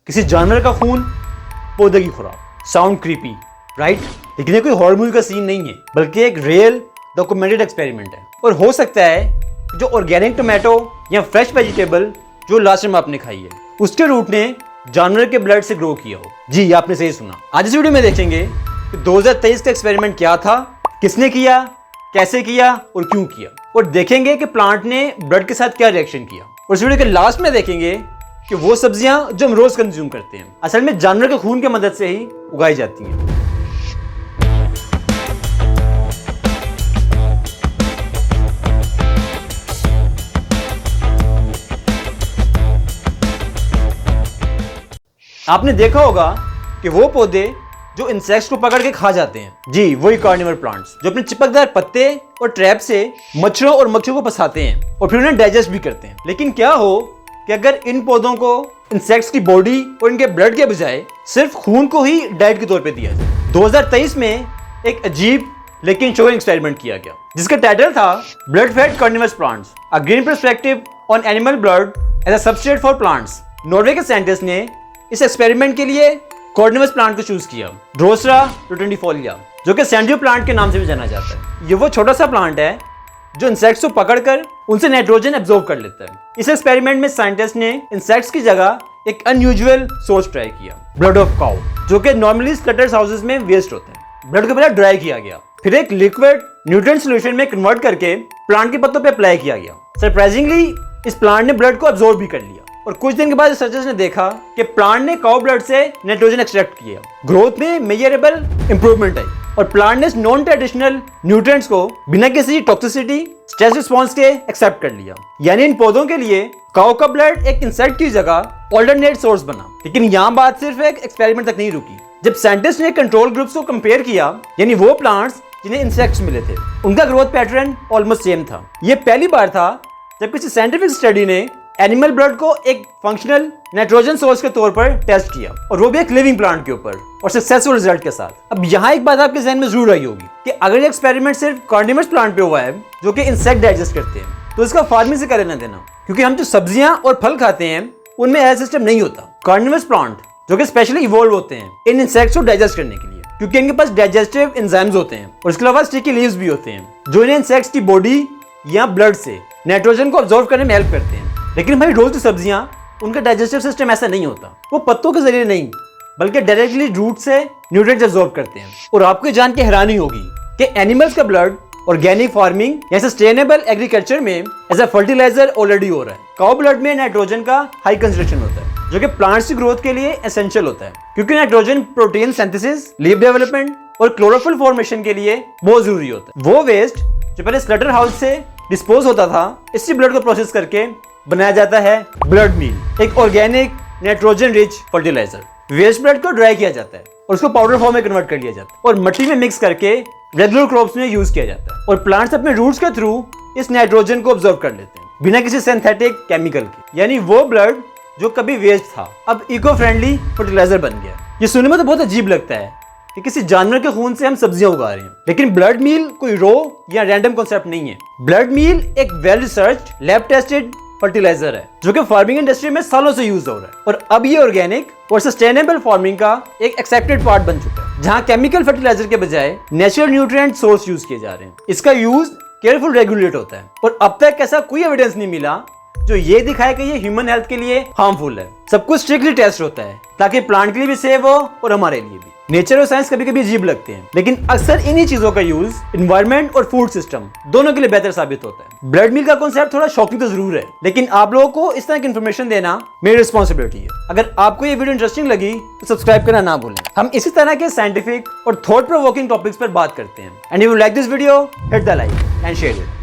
किसी जानवर का खून, पौधे की खुराक। Sound creepy, right? लेकिन ये कोई हॉरर मूवी का सीन नहीं है, बल्कि एक रियल डॉक्यूमेंटेड एक्सपेरिमेंट है। और हो सकता है कि जो ऑर्गेनिक टोमेटो या फ्रेश वेजिटेबल जो लास्ट टाइम आपने खाई है, उसके रूट ने जानवर के ब्लड से ग्रो किया हो। जी, आपने सही सुना। आज इस वीडियो में देखेंगे कि 2023 का एक्सपेरिमेंट क्या था, किसने किया, कैसे किया और क्यों किया, और देखेंगे कि प्लांट ने ब्लड के साथ क्या रिएक्शन किया। और इस वीडियो के लास्ट में देखेंगे कि वो सब्जियां जो हम रोज कंज्यूम करते हैं असल में जानवर के खून की मदद से ही उगाई जाती हैं। आपने देखा होगा कि वो पौधे जो इंसेक्ट्स को पकड़ के खा जाते हैं, जी वही कार्निवोर प्लांट्स, जो अपने चिपकदार पत्ते और ट्रैप से मच्छरों और मक्खियों को फंसाते हैं और फिर उन्हें डाइजेस्ट भी करते हैं। लेकिन क्या हो कि अगर इन पौधों को इंसेक्ट्स की बॉडी और इनके ब्लड के बजाय सिर्फ खून को ही डाइट के तौर पे दिया जाए। 2023 में एक अजीब लेकिन शॉकिंग एक्सपेरिमेंट किया गया, जिसका टाइटल था blood fed carnivorous plants, a green perspective on animal blood as a substrate for plants. Norway के साइंटिस्ट ने इस एक्सपेरिमेंट के लिए कार्निवोरस प्लांट को चूज किया, ड्रोसरा रोटेंडिफोलिया, जो कि सैंडियो प्लांट के नाम से भी जाना जाता है। ये वो छोटा सा प्लांट है जो इंसेक्ट्स को पकड़कर उनसे नाइट्रोजन एब्जॉर्ब कर लेता है। इस एक्सपेरिमेंट में साइंटिस्ट ने इंसेक्ट्स की जगह एक अनयूजुअल सोर्स ट्राई किया, ब्लड ऑफ काउ, जो कि नॉर्मली स्लटर्स हाउसेस में वेस्ट होता है। ब्लड को पहले ड्राई किया गया, फिर एक लिक्विड न्यूट्रिएंट सॉल्यूशन में कन्वर्ट करके प्लांट के पत्तों पे अप्लाई किया गया। सरप्राइजिंगली इस प्लांट ने ब्लड को एब्जॉर्ब भी कर लिया, और कुछ दिन के बाद रिसर्चर्स ने देखा कि प्लांट ने काउ ब्लड से नाइट्रोजन एक्सट्रैक्ट किया। ग्रोथ में मेजरेबल इंप्रूवमेंट आई और प्लांट ने नॉन ट्रेडिशनल न्यूट्रिएंट्स को बिना किसी टॉक्सिसिटी, स्ट्रेस रिस्पॉन्स के एक्सेप्ट कर लिया। यानी इन पौधों के लिए काउ का ब्लड एक इंसेक्ट की जगह ऑल्टरनेट सोर्स बना। लेकिन यहाँ बात सिर्फ एक एक्सपेरिमेंट तक नहीं रुकी। जब साइंटिस्ट ने कंट्रोल ग्रुप्स को कंपेयर किया, यानी वो प्लांट्स जिन्हें इंसेक्ट्स मिले थे, उनका ग्रोथ पैटर्न ऑलमोस्ट सेम था। ये पहली बार था जब किसी साइंटिफिक स्टडी ने एनिमल ब्लड को एक फंक्शनल नाइट्रोजन सोर्स के तौर पर टेस्ट किया, और वो भी एक लिविंग प्लांट के ऊपर, और सक्सेसफुल रिजल्ट के साथ। अब यहाँ एक बात आपके जहन में जरूर आई होगी कि अगर ये एक्सपेरिमेंट सिर्फ कार्निवोरस प्लांट पे हुआ है जो कि इंसेक्ट डाइजेस्ट करते हैं, तो इसका फार्मिंग से करे ना देना, क्योंकि हम जो सब्जियां और फल खाते हैं उनमें ऐसा सिस्टम नहीं होता। कार्निवोरस प्लांट जो कि स्पेशली इवॉल्व होते हैं इन इंसेक्ट्स को डाइजेस्ट करने के लिए, क्योंकि इनके पास डाइजेस्टिव एंजाइम्स होते हैं, और इसके अलावा स्टिकी लीव्स भी होते हैं जो इन्हें इंसेक्ट्स की बॉडी या ब्लड से नाइट्रोजन को ऑब्जॉर्व करने में हेल्प करते हैं। लेकिन हमारी रोज की सब्जियां, उनका डाइजेस्टिव सिस्टम ऐसा नहीं होता। वो पत्तों के जरिए नहीं, बल्कि डायरेक्टली रूट से न्यूट्रिएंट्स एब्जॉर्ब करते हैं। और आपको जान के हैरानी होगी कि एनिमल्स का ब्लड ऑर्गेनिक फार्मिंग या सस्टेनेबल एग्रीकल्चर में एज अ फर्टिलाइजर ऑलरेडी हो रहा है। काउ ब्लड में नाइट्रोजन का हाई कंसंट्रेशन होता है, जो कि प्लांट्स की ग्रोथ के लिए एसेंशियल होता है, क्योंकि nitrogen protein synthesis, leaf development और क्लोरोफिल फॉर्मेशन के लिए बहुत जरूरी होता है। वो वेस्ट जो पहले स्लटर हाउस से डिस्पोज होता था, इसी ब्लड को प्रोसेस करके बनाया जाता है ब्लड मील, एक organic nitrogen rich fertiliser. Waste blood को ड्राई किया जाता है और उसको पाउडर फॉर्म में कन्वर्ट कर लिया जाता है, और मिट्टी में मिक्स करके रेगुलर क्रॉप्स में यूज किया जाता है, और प्लांट्स अपने रूट्स के थ्रू इस नाइट्रोजन को ऑब्जर्व कर लेते हैं बिना किसी सिंथेटिक केमिकल के। यानी वो ब्लड जो कभी वेस्ट था, अब इको फ्रेंडली फर्टिलाइजर बन गया। ये सुनने में तो बहुत अजीब लगता है कि किसी जानवर के खून से हम सब्जियां उगा रहे हैं, लेकिन ब्लड मील कोई रो या रैंडम कॉन्सेप्ट नहीं है। ब्लड मील एक well research, lab tested fertiliser है, जो कि फार्मिंग इंडस्ट्री में सालों से यूज हो रहा है, और अब ये ऑर्गेनिक और सस्टेनेबल फार्मिंग का एक एक्सेप्टेड पार्ट बन चुका है, जहां केमिकल फर्टिलाइजर के बजाय नेचुरल न्यूट्रिएंट सोर्स यूज किए जा रहे हैं। इसका यूज केयरफुल रेगुलेट होता है, और अब तक ऐसा कोई एविडेंस नहीं मिला जो ये दिखाए कि ये ह्यूमन हेल्थ के लिए हार्मफुल है। सब कुछ स्ट्रिक्टली टेस्ट होता है ताकि प्लांट के लिए भी सेफ हो और हमारे लिए भी। नेचर और साइंस कभी कभी अजीब लगते हैं, लेकिन अक्सर इन्हीं चीजों का यूज एनवायरनमेंट और फूड सिस्टम दोनों के लिए बेहतर साबित होता है। ब्लड मील का कॉन्सेप्ट थोड़ा शॉकिंग तो जरूर है, लेकिन आप लोगों को इस तरह की इन्फॉर्मेशन देना मेरी रिस्पॉन्सिबिलिटी है। अगर आपको ये वीडियो इंटरेस्टिंग लगी तो सब्सक्राइब करना ना भूलें। हम इसी तरह के साइंटिफिक और थॉट प्रोवोकिंग टॉपिक्स पर बात करते हैं। And if you like this video, hit the like and share it.